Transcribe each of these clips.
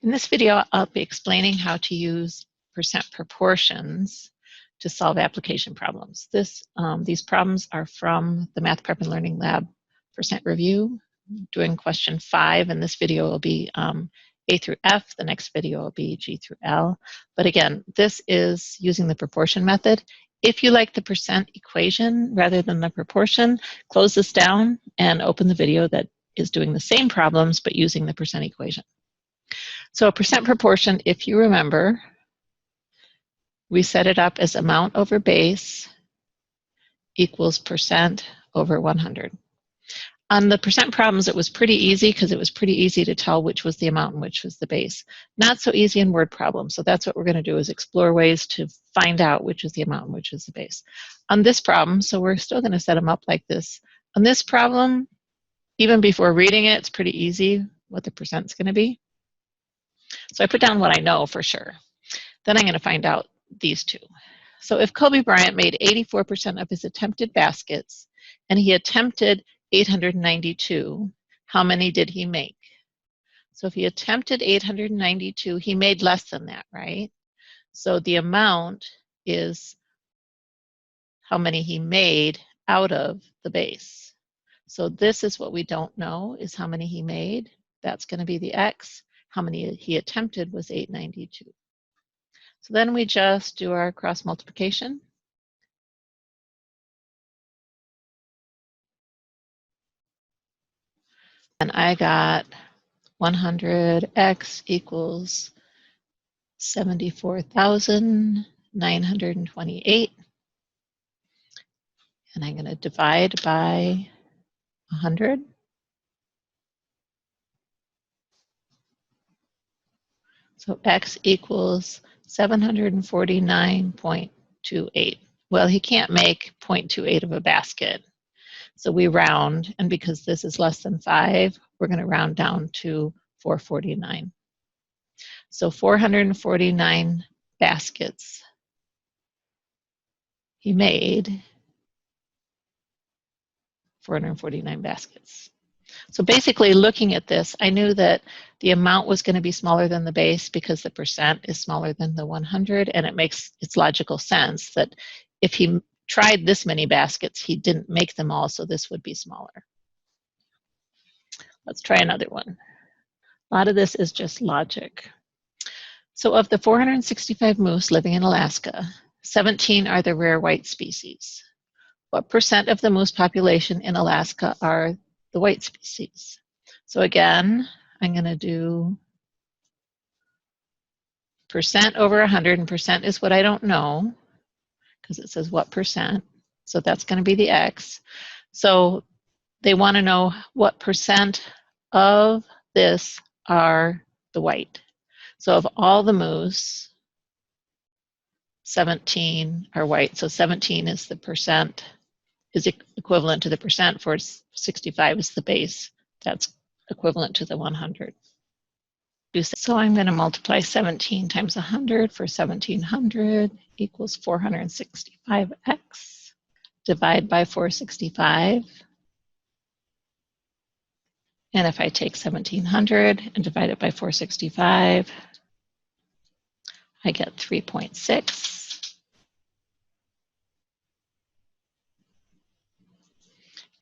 In this video, I'll be explaining how to use percent proportions to solve application problems. These problems are from the Math Prep and Learning Lab percent review. Doing question 5, and this video will be A through F. The next video will be G through L. But again, this is using the proportion method. If you like the percent equation rather than the proportion, close this down and open the video that is doing the same problems but using the percent equation. So a percent proportion, if you remember, we set it up as amount over base equals percent over 100. On the percent problems, it was pretty easy because it was pretty easy to tell which was the amount and which was the base. Not so easy in word problems. So that's what we're going to do, is explore ways to find out which is the amount and which is the base. On this problem, so we're still going to set them up like this. On this problem, even before reading it, it's pretty easy what the percent's going to be. So I put down what I know for sure. Then I'm going to find out these two. So if Kobe Bryant made 84% of his attempted baskets and he attempted 892, how many did he make? So if he attempted 892, he made less than that, right? So the amount is how many he made out of the base. So this is what we don't know, is how many he made. That's going to be the X. How many he attempted was 892. So then we just do our cross multiplication. And I got 100x equals 74,928. And I'm going to divide by 100. So x equals 749.28. Well, he can't make 0.28 of a basket. So we round, and because this is less than 5, we're going to round down to 449. So 449 baskets he made. 449 baskets. So basically, looking at this, I knew that the amount was going to be smaller than the base because the percent is smaller than the 100, and it makes its logical sense that if he tried this many baskets, he didn't make them all, so this would be smaller. Let's try another one. A lot of this is just logic. So of the 465 moose living in Alaska, 17 are the rare white species. What percent of the moose population in Alaska are the white species? So again, I'm going to do percent over 100, and percent is what I don't know because it says what percent. So that's going to be the X. So they want to know what percent of this are the white. So of all the moose, 17 are white. So 17 is the percent, is equivalent to the percent. For 65 is the base. That's equivalent to the 100. So I'm going to multiply 17 times 100 for 1700 equals 465x. Divide by 465. And if I take 1700 and divide it by 465, I get 3.6.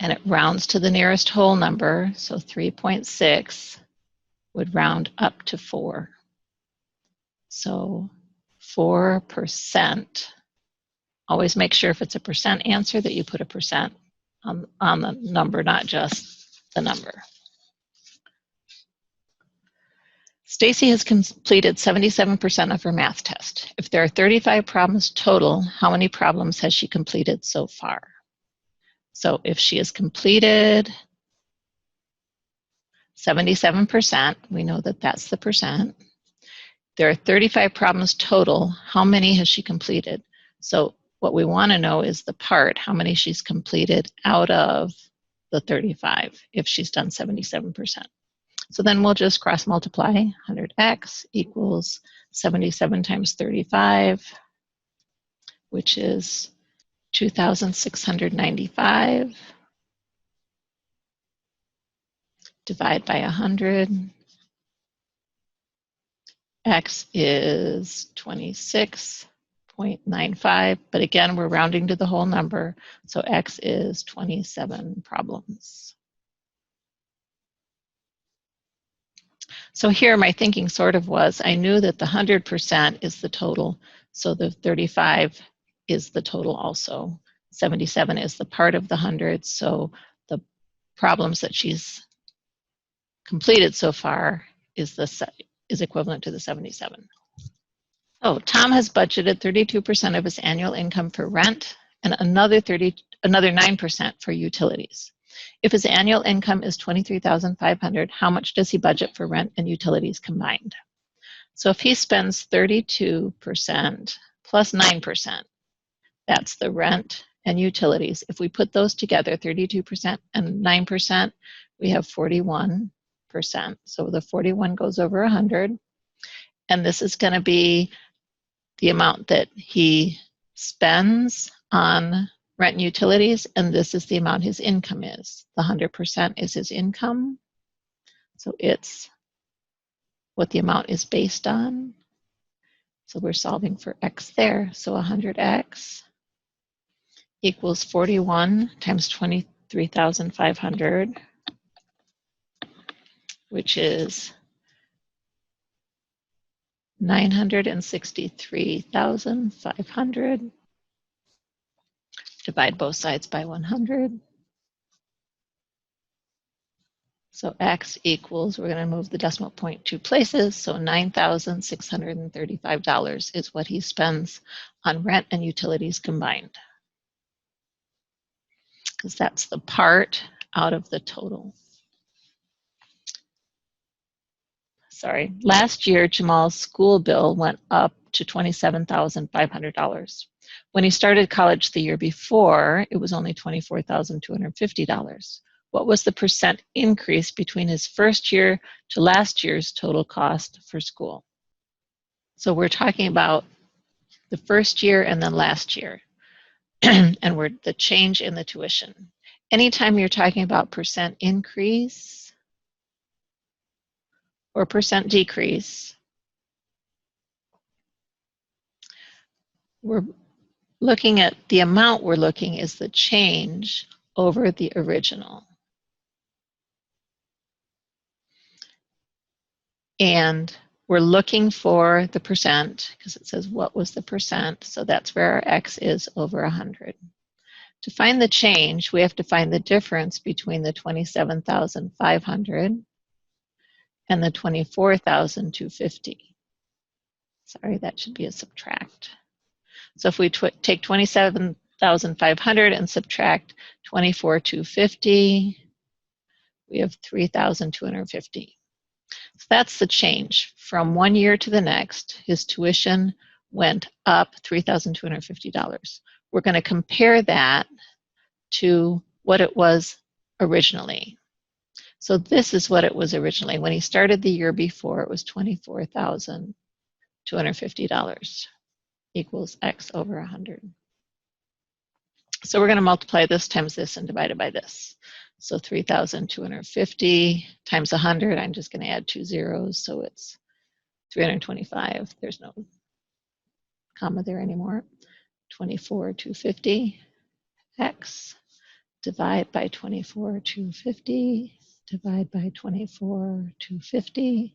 And it rounds to the nearest whole number, so 3.6 would round up to 4. So 4%. Always make sure if it's a percent answer that you put a percent on the number, not just the number. Stacy has completed 77% of her math test. If there are 35 problems total, how many problems has she completed so far? So if she has completed 77%, we know that that's the percent. There are 35 problems total. How many has she completed? So what we want to know is the part, how many she's completed out of the 35 if she's done 77%. So then we'll just cross multiply. 100x equals 77 times 35, which is 2,695. Divide by 100. X is 26.95, but again, we're rounding to the whole number, so X is 27 problems. So here my thinking sort of was, I knew that the 100% is the total, so the 35 is the total also. 77 is the part of the 100, so the problems that she's completed so far is equivalent to the 77. Oh, Tom has budgeted 32% of his annual income for rent and another 9% for utilities. If his annual income is $23,500, how much does he budget for rent and utilities combined? So if he spends 32% plus 9%, that's the rent and utilities. If we put those together, 32% and 9%, we have 41%. So the 41 goes over 100. And this is going to be the amount that he spends on rent and utilities, and this is the amount his income is. The 100% is his income, so it's what the amount is based on. So we're solving for X there. So 100X equals 41 times 23,500, which is 963,500. Divide both sides by 100. So X equals, we're going to move the decimal point 2 places, so $9,635 is what he spends on rent and utilities combined, because that's the part out of the total. Sorry, last year Jamal's school bill went up to $27,500. When he started college the year before, it was only $24,250. What was the percent increase between his first year to last year's total cost for school? So we're talking about the first year and then last year, and we're the change in the tuition. Anytime you're talking about percent increase or percent decrease, we're looking at the amount we're looking is the change over the original. And we're looking for the percent because it says what was the percent, so that's where our X is over 100. To find the change, we have to find the difference between the 27,500 and the 24,250. Sorry, that should be a subtract. So if we take 27,500 and subtract 24,250, we have 3,250. So that's the change. From one year to the next, his tuition went up $3,250. We're going to compare that to what it was originally. So this is what it was originally. When he started the year before, it was $24,250 equals X over 100. So we're going to multiply this times this and divide it by this. So 3,250 times 100, I'm just going to add 2 zeros, so it's 325. There's no comma there anymore. 24,250 X, divide by 24,250, divide by 24,250,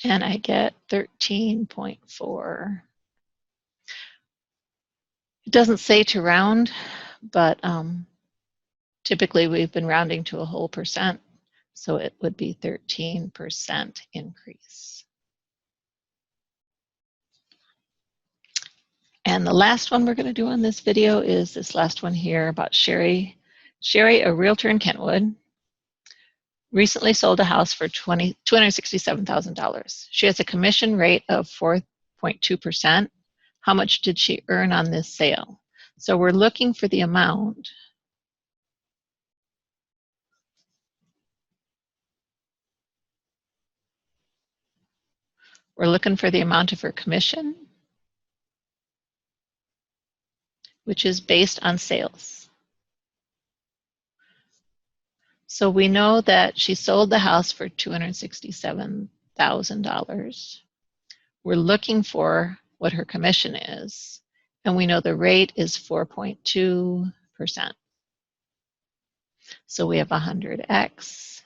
and I get 13.4. It doesn't say to round, but typically we've been rounding to a whole percent, so it would be 13% increase. And the last one we're going to do on this video is this last one here about Sherry. Sherry, a realtor in Kentwood, recently sold a house for $267,000. She has a commission rate of 4.2%. How much did she earn on this sale? So we're looking for the amount. We're looking for the amount of her commission, which is based on sales. So we know that she sold the house for $267,000. $100,000. We're looking for what her commission is, and we know the rate is 4.2%. So we have 100x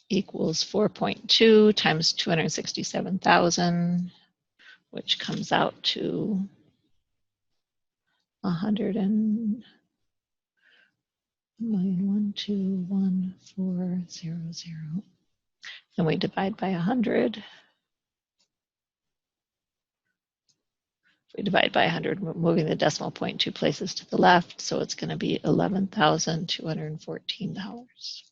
equals 4.2 times 267,000, which comes out to 100,121,400. And we divide by 100. We divide by 100, we're moving the decimal point 2 places to the left, so it's going to be $11,214.